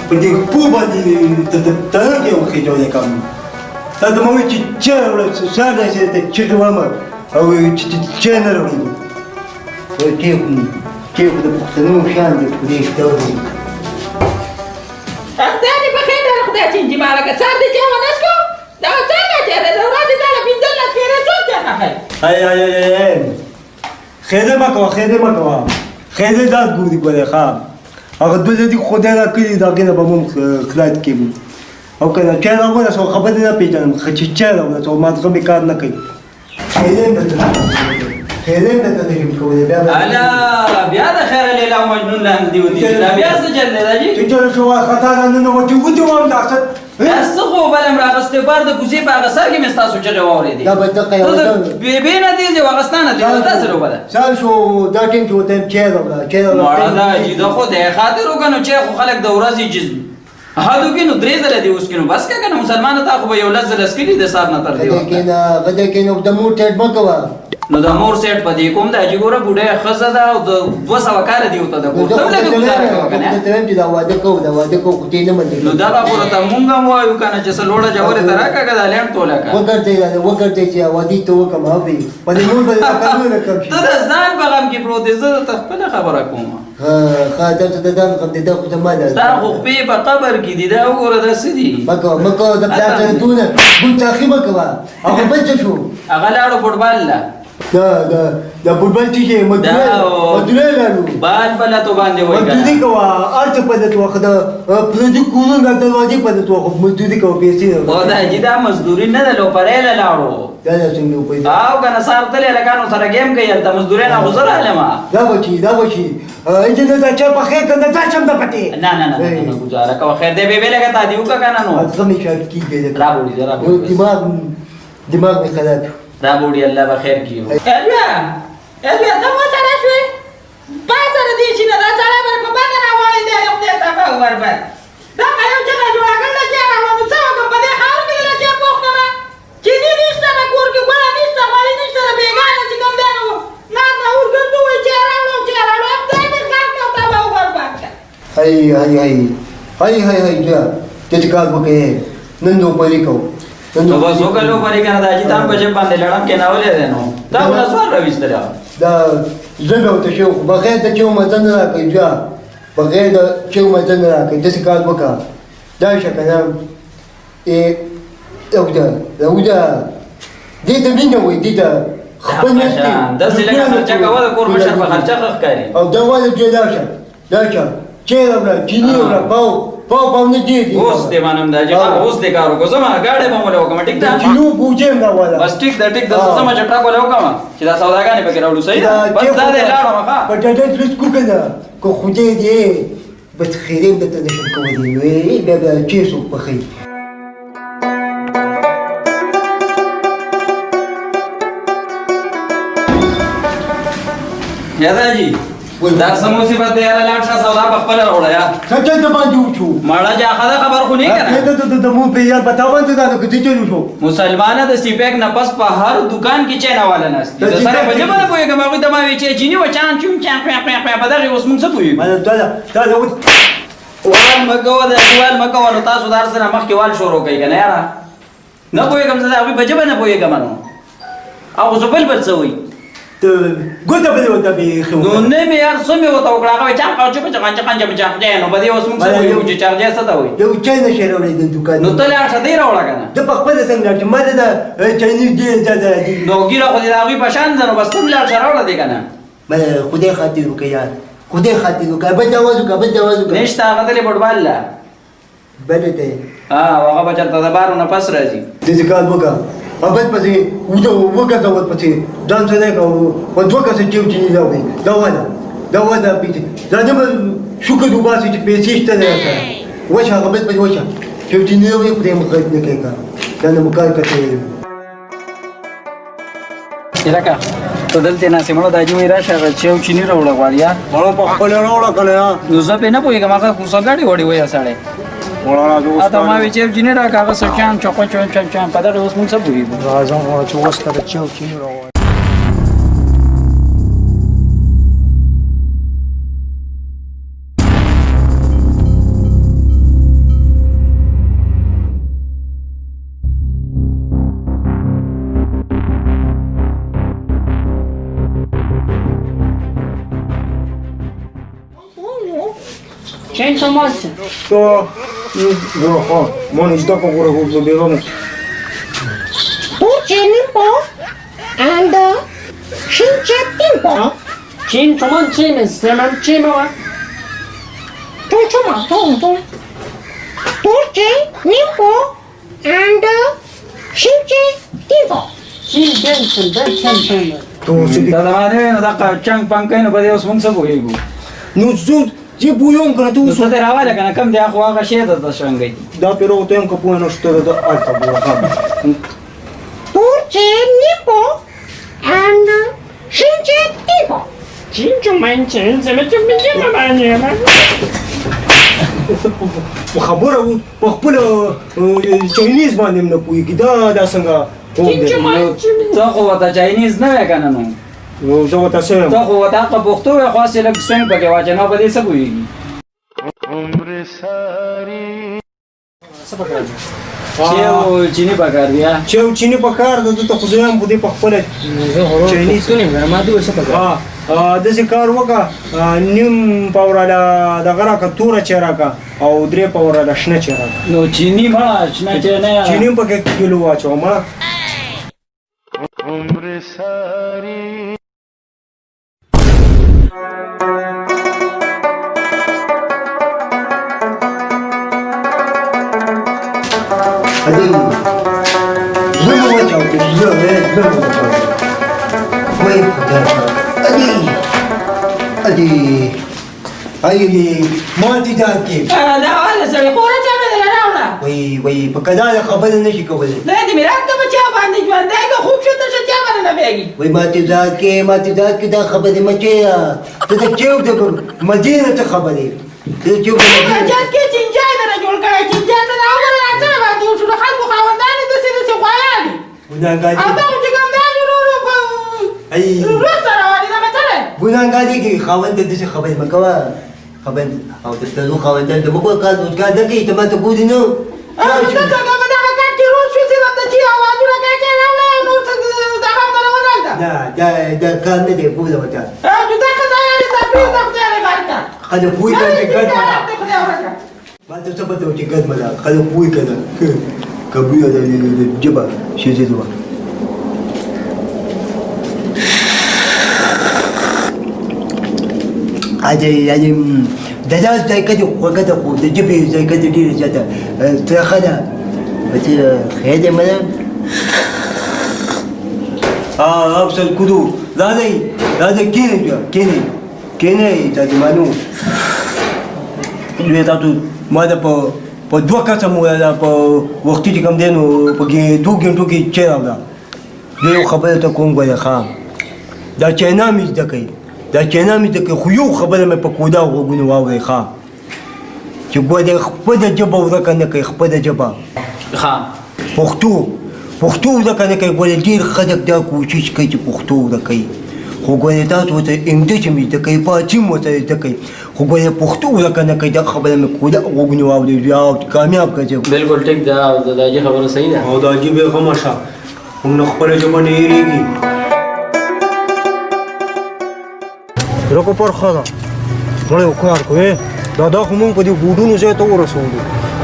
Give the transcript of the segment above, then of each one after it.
په دې پوه باندې ترک یې وخېجولی کوم تا ته مې وویل چې چای راوړه سهار داسې ته چټ وړم او چای نه راوړي چای خو د پښتنو شان دی په دې ډول دی خدای دې بخیر در خدای چینجي مالکه سر دې چای ونه څښو دا څنګه چې د ورځې دله 15 پیرې څوک دی نخی خیده مه کوه خیده ذات ګوري ګورې ښه هغه دوه دې خدای را کړي د هغې نه به مو خلاص کېږو او که چای راوړه سو خبرې نه پېژنم چې چای راوړه سو مازغه مې کار نه کوي خیده یې درته نشم کولی الا بیا د خیر لیلا او مجنون لاندې ودي دا بیا څه چل دی دا جي چې چلو شو خطا راننه وتې وم دا څه دا څه خو بل هم راغستې بار د کوڅې په هغه سر کې مې ستاسو چغې واورېدې دا به دقه یو بې نه دي چې واغستانه دي دا څه روبله سال شو دا ټیم چې وته چای راوړه مړه دا جي دا خو د خاطر وکنو چې خو خلک د ورځې جز هادو کې نو درې ځله دی اوس کې نو بس که کنه مسلمان ته خو به یو لږ ځله سکلي د سار نه تر دی غدا کې نو د مور ټټ مکوا نو د مور سیټ پدې کوم د اجي ګوره بوډه خزه دا او د 200 کال دی وته د کوم څه لګ گزاره کوي کنه ته ته دا واده کو خو ته نه منې نو دا به ورته مونږ مو وایو کنه چې سلوړه جوړه تراکا کړه لیم تولا کا وګرځي چې وادي ته وکم اوبې پدې مور به کارونه کوي ته ځان په غم کې پروت زه ته خپل خبره کوم ها ته ته دا کوم دې خو ته مال دا خو په قبر کې دي دا وګوره دا سدي مکو د پلان ته دونه ګون تاخیمه کوا هغه بچ شو هغه لاړو فوټبال لا دا فوټبال چې مدوله لالو بال بلا تو باندې وای مدودي کوا ارته په دې وخت دا پردي کولون د دروازې په دې وخت مدودي کوا پیسې او دا جدا مزدوري نه ده لو پرې لاړو دا څنګه په دې او کنه سار تل لګانو سره گیم کوي د مزدوري نه گزار علما دا بچي انجن دا چا په خیر کنه دا چم د پټي نه گزاره کو خیر دې به لګا تا دیو کا کنه نو اته می شاید کی دې را بوډي دماغ می خراب را بوډي الله به خیر کیو الیا ته مو سره شوې بازار دې چې نه راځه به په باندې راوړې دې یو دې تا په وربر دا یو چې نه جوړ کړل چې راوړو څه په دې خار کې لا چې پوښتنه چې دې نشته نه کور کې ګوره نشته مالي نشته بیګانه چې کوم دانو نه ورګردو وای چې راوړو خدای دې کار نه تا په وربر هاي جا ته کار وکې نن نو پرې کو نو بس وکړو پرې کنه دا چې تام په جيب باندې لړم کې نه ولې ده نو دا ولا سوال راويستل دا زګو ته شو بغیر د چوم متن راکې جا بغیر د چوم متن راکې د کار وکړه دا شکنه دا دې ته مين وې دې ته خپل نشته د سلګه خرچه کول کور مشر په خرچه ښکاری او دا ولې جوړاشه دا چې راوړه چینی راو پاو نه دی اوس دې مانم دا چې اوس دې کارو کو زما گاډه به مولا وکم ټیک دا چینو بوجم دا والا بس ټیک دا زما چټا کوله وکم چې دا سوداګانې پکې راوړو صحیح بس دا دې لاړو مخه په دې دې کو کنه کو خو دې بس خیریم د ته نشم کولی وي بیا چې څو په خیر یادا جی دا سموسی باندې یاره لاړ شه سودا په خپل راوړه یا څنګه ته باندې وچو ماړه جا خبر خو نه کنه ته مو په یار بتاوان ته دا کدي چلو شو مسلمانه د CPEC نه پس په هر دکان کې چینه والا ناس د سره په جبه نه پويګم هغه د ما وی چې جینی و چان چون چان په دغه اوس موږ څه پوي دا وال مګو د سوال مګو نو تاسو دار سره مخ کې وال شروع کوي کنه یاره نه پويګم زه هغه په جبه نه پويګم نو او زه بل څه وي ګوته به وته به خو نو نه مې یار سمې وته وکړه هغه چا او چې په څنګه نو بده اوس موږ څه وایو چې چارجه څه دا وایي یو چای نه شروع د دکان نو ته لاړ شه دی راوړه کنه د په خپل څنګه چې ماده دا چایني دی دا نو ګیره خو دې هغه په شان ده نو بس ته لاړ شه راوړه دی کنه مله خدای خاطر وکړه یار خدای خاطر وکړه به جواز وکړه نشته هغه دې فوټبال لا بلته هغه بچا ته بارو نه پس راځي دې کار وکړه ابد پسې وګه دا وت پسې ځان څه کو په دوه کسه چې راوي دا ودا پیټ دا دې شوکه دوه باسي چې پیسې شته نه وښه هغه بل په وښه چې نه وي په دې مخاطب نه کوي دا نه مکار کوي لکه ته دلته نه سیمړو د اجوي راشه چې چینی راوړل غواړي مړو په خپل راوړل کنه نو زه په نه پوهیږم هغه کوڅه غاډي وړي وای ساړې وړاله دوست اته ما وی چې جینې را کاغه سچان چوکو په دغه اوس موږ څه پوهیږو راځم چې اوس کله چې چینی راوړل Ce informație? To, gura, mă, nici dacă gura cu zăbierăm. Tu ce limpo? And și în ce timpo? Cinci oameni ce mi se mai ce mă? Tu ce mă? Tu ce limpo? And și în ce timpo? Cinci ani, Tu se Da, mane, dacă chang pankai nu pădea să mânc să puiegu. nu sunt, ce buion că tu Nu să te ravale, că cam de acua ca și de așa îngai. da pe rău tăiem că pune nu știu de alta gura. Tu ce limpo? And și în ce timpo? Cinci oameni ce înțelege bine mă? Xabară, pe خپل چاینیز باندې نه پوهېږي دا څنګه Cinci oameni ce ته خو ورته چاینیز نه وې که نه نو نو زه ورته څه یم ته خو ورته هغه پښتو وې خو هسې لږ سوینګ پکې واچې نو په دې څه پوهېږي چې چیني پکار دی چې یو چیني په کار ده دلته خو زه یم خو دې په خپله چاینیز داسې کار وکړه نیم پاوراله دغه راکړه توره چای راکړه او 3 پاوراله شنه چای راکړه نو چینی مړه شنه چای نه چیني هم پکې کیلو واچوه مړه Adi, zămă mă ceaută, zămă mă ceaută. Băi, adi, ماتې داتې دا والا سړی خوره چا مې دله راوړه وایي په کداله خبره نشي کولی دا دې مې راکړه په چا باندې ژوندی که خوب شو ته شه چا باندې نه بیږي وایي ماتې داتې دا خبرې مه کوې ته د چیو د مدینه څه خبرې ته د چیو د مدینه جات کې چینجای دله جوړ کړی چینجای ته راوړه راڅه باندې وشو د خلکو خاوندانې داسې داسې غویانې ګناهګاري او دغو چې کوم دا ورو په وروسته روانې ده متلی ګناهګاري کوي خاوند ته داسې خبرې مه کوه خاوند او د تلو خاوندان ته مه کوه کار روزګار نه کوي ته ماته ګورې نه دلته که په دغه کار کې روز شو چې درته چې اوازونه کوي چې راوړه او نور څه دغه هم دله ونه ږده دا کار نه دی پوه ده ورته جدا ښځه یعنې ته پرېږده خدای دې غر ته خلک پوه کړه چې ګډ مه ده خدای ورکړه ما ته څه پته وه چې ګډ مه ده خلک پوه کړه کبویه ده ژبه شیزې وه د لاس ذایقه دې خوږه ده خو د ژبې ذایقه دې ډېره زیاته ترخه ده خیر دی مدام افضل کدو راځئ کښېنئ ترجمانو دوی تاسو ما ده په 2 کسه مو ویله په وختي چې کوم دی نو په 2 ګنټو کې چای راوړه زه یو خبره ته کوم ګوره ښه دا چاینا مې زده کوي خو یو خبره مې په کوده غوږونو واورئ ښه چې ګوره خپله ژبه ورکه نه کوي خپله ژبه پښتو ورکه نه کوي ګوره ډېر خلک دا کوشش کوي چې پښتو ورکوي خو ګوره تاسو ورته انګلیش هم زده کوئ فارسي هم ورته زده کوئ خو ګوره پښتو ورکه نه کوي دا خبره مې کوده غوږونو واورئ بیا کامیاب کړئ بالکل ټیک ده او د داجي خبره صحیح ده او دا ژبې غمه شه موږ نه خپله ژبه نه هېرېږي رکو پر ښه ده مړی یو کار کوې دا خو مونږ په دې بوډونو ځای ته ورسولو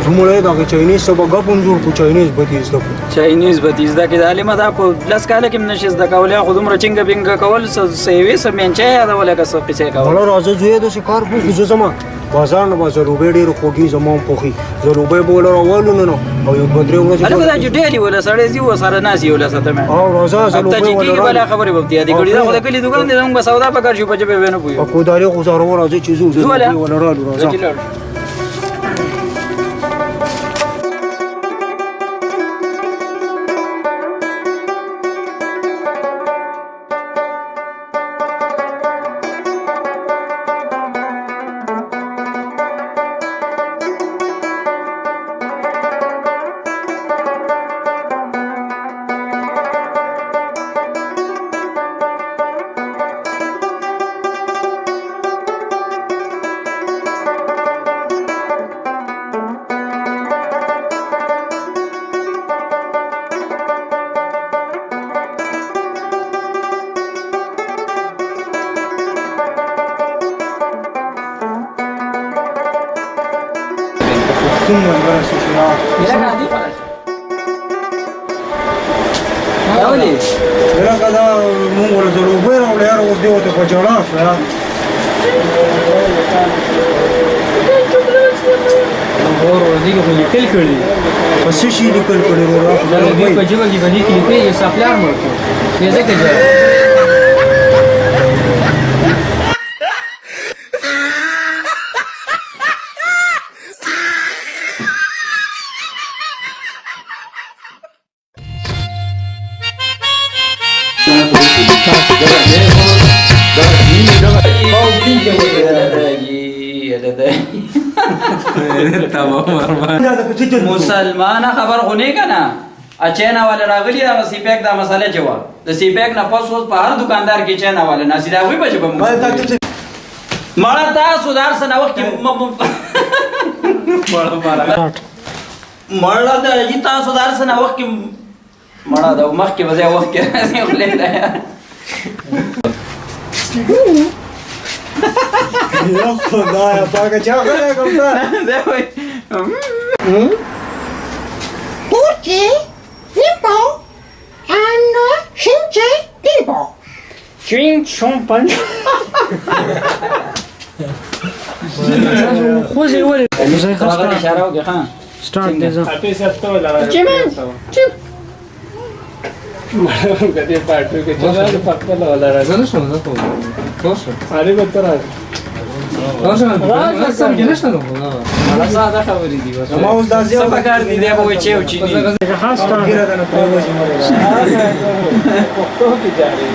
زموږ دغه چاینیز څه به ګپ هم جوړ کړو چاینیز به دې زده کړو چاینیز به دې زده کړې د علمه دا په 10 کاله کې هم نشي زده کولی خو دومره چینګه بینګه کول څه یوې څه مینچه یادولی که څه قیسې کول مړه راځه زوی داسې کار کوو خو زه ځمه بازار نه به ضروبۍ ډېرې خوږې زما هم خوښي ضروبۍ به وله راولو نه او یو 2-3 ورځې هلکه دا چې ډېلي وله سړی ځي ورسره ناست یې وله ساته مې او راځه هفته چې کېږي بله خبرې به یادې کړي دا خو د کلي دوکان دی زموږ به سودا په کار شو په ژبې به نه پوهېږو په کوداري غوزارو راځئ چې ځو ضروبۍ وله رالو راځه څومره برسه شو میرا غادي پاره دا ولي لکه دا مونږ ورځو وګورو او یار اوس دی وته په جوړا شو یا اور دیگه په لیکل کړی پس شي لیکل کړي ورو دا دې په جوګه کې باندې کې په یو سپلار مرکو دې ځکه ځای مسلمان خبر غونی کنه اچینا والا راغلی دا سی پیک دا مساله چوا د سی پیک نه پس اوس په هر دکاندار کې چینا والا ناسی دا وی بچ به مړه تاسو دار سره وخت مړه دا جی تاسو دار سره وخت مړه دا مخ کې وځي وخت کې راځي ولې دا یا خدایا پاکه چا غره کوم ته دا وای Turci, limpo, and shinche, tipo. چین چون پن خو زه ولې زه هغه اشاره وکړه ها سٹارټ دې زه Chiman, chip. کدی پارټو کې چې دا پکته ولا راځي نه شو نه ته کوښه اړې به تر راځي راځه سم کې نشته نو مالا ساده خبرې دي بس ما اوس دا زیو سبا کار دي دی به چې او چی دي خاص سٹارټ ګیره دا نه پروژه مړه پکتو کې جاري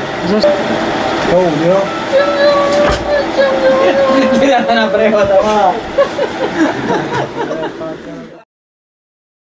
او یو کله نه پرې وتا